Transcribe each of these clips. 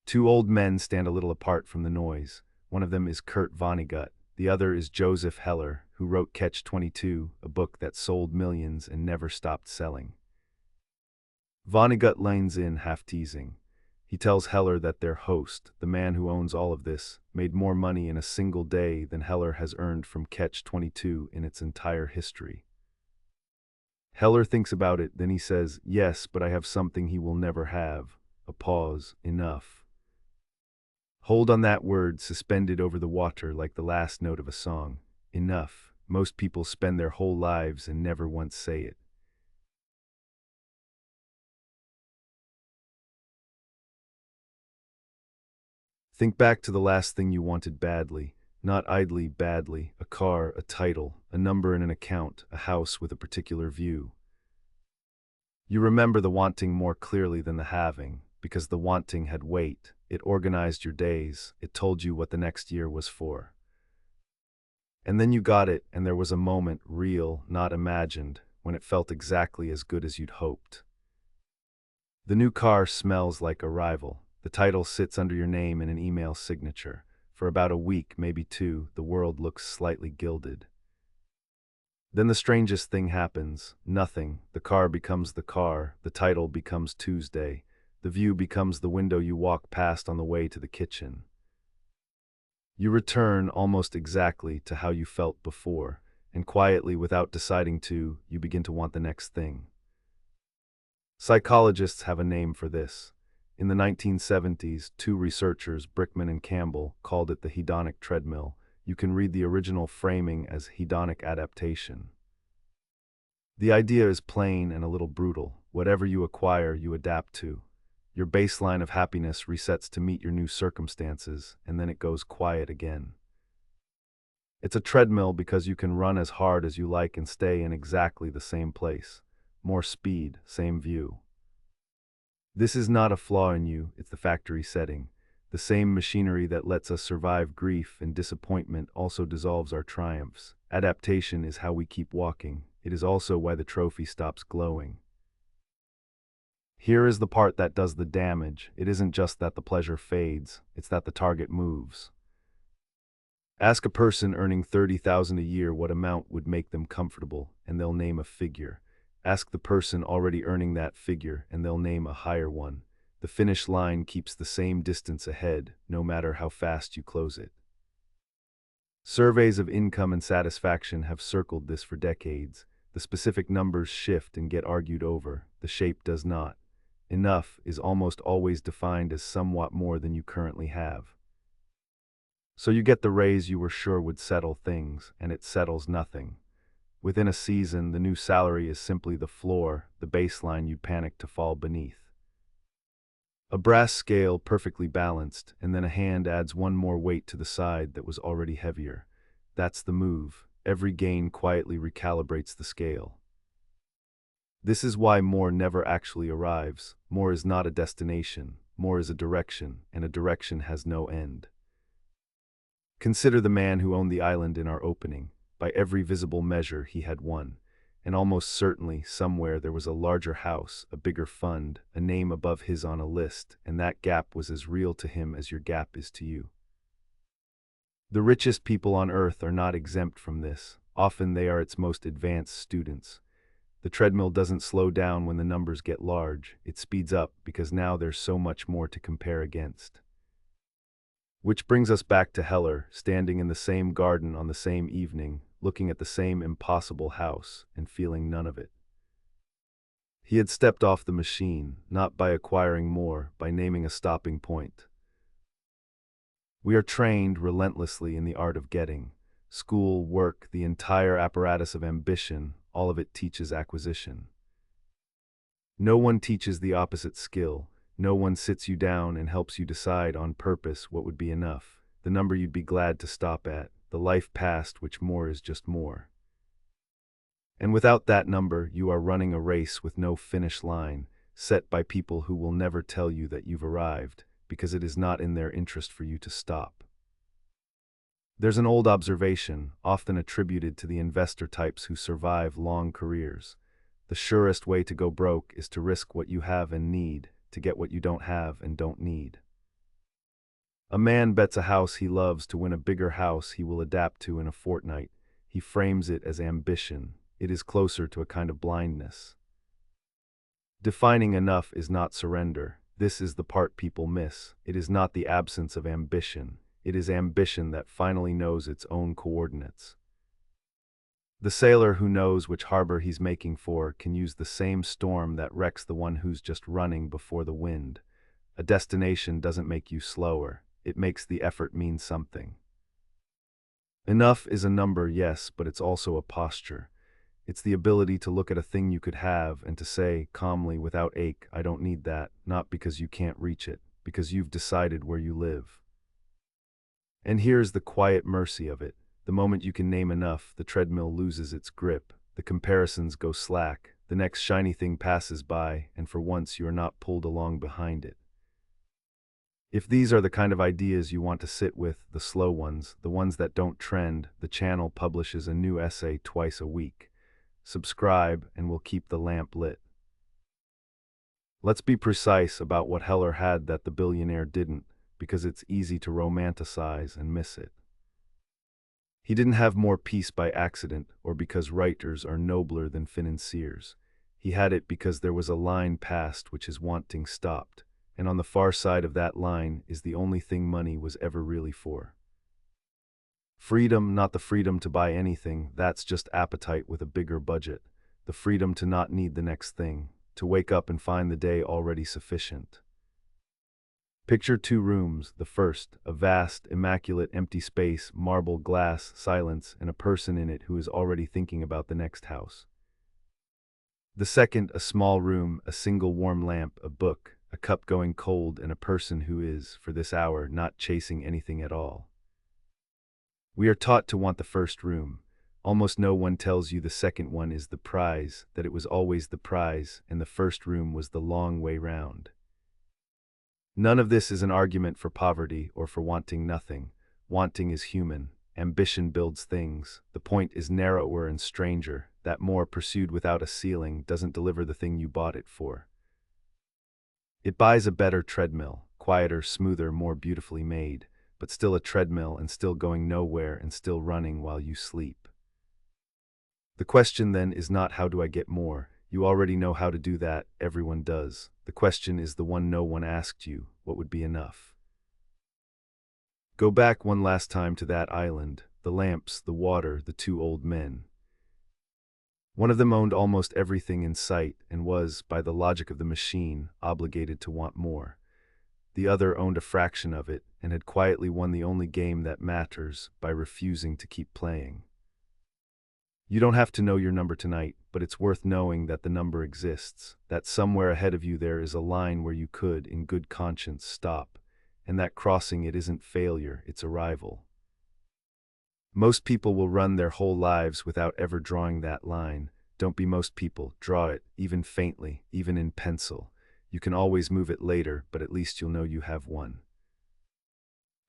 Two old men stand a little apart from the noise. One of them is Kurt Vonnegut. The other is Joseph Heller, who wrote Catch-22, a book that sold millions and never stopped selling. Vonnegut leans in, half teasing. He tells Heller that their host, the man who owns all of this, made more money in a single day than Heller has earned from Catch-22 in its entire history. Heller thinks about it, then he says, "Yes, but I have something he will never have." A pause. Enough. Hold on that word, suspended over the water like the last note of a song. Enough. Most people spend their whole lives and never once say it. Think back to the last thing you wanted badly, not idly badly, a car, a title, a number in an account, a house with a particular view. You remember the wanting more clearly than the having, because the wanting had weight. It organized your days. It told you what the next year was for. And then you got it, and there was a moment, real, not imagined, when it felt exactly as good as you'd hoped. The new car smells like arrival. The title sits under your name in an email signature. For about a week, maybe two, the world looks slightly gilded. Then the strangest thing happens. Nothing. The car becomes the car. The title becomes Tuesday. The view becomes the window you walk past on the way to the kitchen. You return almost exactly to how you felt before, and quietly, without deciding to, you begin to want the next thing. Psychologists have a name for this. In the 1970s, two researchers, Brickman and Campbell, called it the hedonic treadmill. You can read the original framing as hedonic adaptation. The idea is plain and a little brutal. Whatever you acquire, you adapt to. Your baseline of happiness resets to meet your new circumstances, and then it goes quiet again. It's a treadmill because you can run as hard as you like and stay in exactly the same place. More speed, same view. This is not a flaw in you, it's the factory setting. The same machinery that lets us survive grief and disappointment also dissolves our triumphs. Adaptation is how we keep walking. It is also why the trophy stops glowing. Here is the part that does the damage. It isn't just that the pleasure fades, it's that the target moves. Ask a person earning $30,000 a year what amount would make them comfortable, and they'll name a figure. Ask the person already earning that figure, and they'll name a higher one. The finish line keeps the same distance ahead, no matter how fast you close it. Surveys of income and satisfaction have circled this for decades. The specific numbers shift and get argued over. The shape does not. Enough is almost always defined as somewhat more than you currently have. So you get the raise you were sure would settle things, and it settles nothing. Within a season, the new salary is simply the floor, the baseline you'd panic to fall beneath. A brass scale perfectly balanced, and then a hand adds one more weight to the side that was already heavier. That's the move. Every gain quietly recalibrates the scale. This is why more never actually arrives. More is not a destination. More is a direction, and a direction has no end. Consider the man who owned the island in our opening. By every visible measure, he had won. And almost certainly, somewhere there was a larger house, a bigger fund, a name above his on a list, and that gap was as real to him as your gap is to you. The richest people on earth are not exempt from this. Often they are its most advanced students. The treadmill doesn't slow down when the numbers get large. It speeds up because now there's so much more to compare against. Which brings us back to Heller, standing in the same garden on the same evening, looking at the same impossible house, and feeling none of it. He had stepped off the machine, not by acquiring more, by naming a stopping point. We are trained relentlessly in the art of getting. School, work, the entire apparatus of ambition, all of it teaches acquisition. No one teaches the opposite skill. No one sits you down and helps you decide on purpose what would be enough, the number you'd be glad to stop at, the life past which more is just more. And without that number, you are running a race with no finish line, set by people who will never tell you that you've arrived, because it is not in their interest for you to stop. There's an old observation, often attributed to the investor types who survive long careers. The surest way to go broke is to risk what you have and need, to get what you don't have and don't need. A man bets a house he loves to win a bigger house he will adapt to in a fortnight. He frames it as ambition. It is closer to a kind of blindness. Defining enough is not surrender. This is the part people miss. It is not the absence of ambition. It is ambition that finally knows its own coordinates. The sailor who knows which harbor he's making for can use the same storm that wrecks the one who's just running before the wind. A destination doesn't make you slower. It makes the effort mean something. Enough is a number, yes, but it's also a posture. It's the ability to look at a thing you could have and to say, calmly, without ache, I don't need that, not because you can't reach it, because you've decided where you live. And here's the quiet mercy of it. The moment you can name enough, the treadmill loses its grip, the comparisons go slack, the next shiny thing passes by, and for once you are not pulled along behind it. If these are the kind of ideas you want to sit with, the slow ones, the ones that don't trend, the channel publishes a new essay twice a week. Subscribe, and we'll keep the lamp lit. Let's be precise about what Heller had that the billionaire didn't, because it's easy to romanticize and miss it. He didn't have more peace by accident or because writers are nobler than financiers. He had it because there was a line past which his wanting stopped, and on the far side of that line is the only thing money was ever really for. Freedom, not the freedom to buy anything, that's just appetite with a bigger budget. The freedom to not need the next thing, to wake up and find the day already sufficient. Picture two rooms. The first, a vast, immaculate, empty space, marble, glass, silence, and a person in it who is already thinking about the next house. The second, a small room, a single warm lamp, a book, a cup going cold, and a person who is, for this hour, not chasing anything at all. We are taught to want the first room. Almost no one tells you the second one is the prize, that it was always the prize, and the first room was the long way round. None of this is an argument for poverty or for wanting nothing. Wanting is human. Ambition builds things. The point is narrower and stranger, that more pursued without a ceiling doesn't deliver the thing you bought it for. It buys a better treadmill, quieter, smoother, more beautifully made, but still a treadmill and still going nowhere and still running while you sleep. The question then is not how do I get more? You already know how to do that, everyone does. The question is the one no one asked you, what would be enough? Go back one last time to that island, the lamps, the water, the two old men. One of them owned almost everything in sight and was, by the logic of the machine, obligated to want more. The other owned a fraction of it and had quietly won the only game that matters by refusing to keep playing. You don't have to know your number tonight, but it's worth knowing that the number exists, that somewhere ahead of you there is a line where you could, in good conscience, stop, and that crossing it isn't failure, it's arrival. Most people will run their whole lives without ever drawing that line. Don't be most people, draw it, even faintly, even in pencil. You can always move it later, but at least you'll know you have won.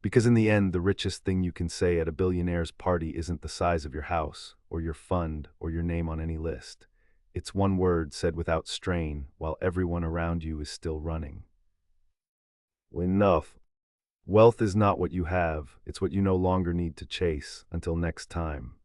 Because in the end, the richest thing you can say at a billionaire's party isn't the size of your house, or your fund, or your name on any list. It's one word said without strain, while everyone around you is still running. Enough. Wealth is not what you have, it's what you no longer need to chase. Until next time.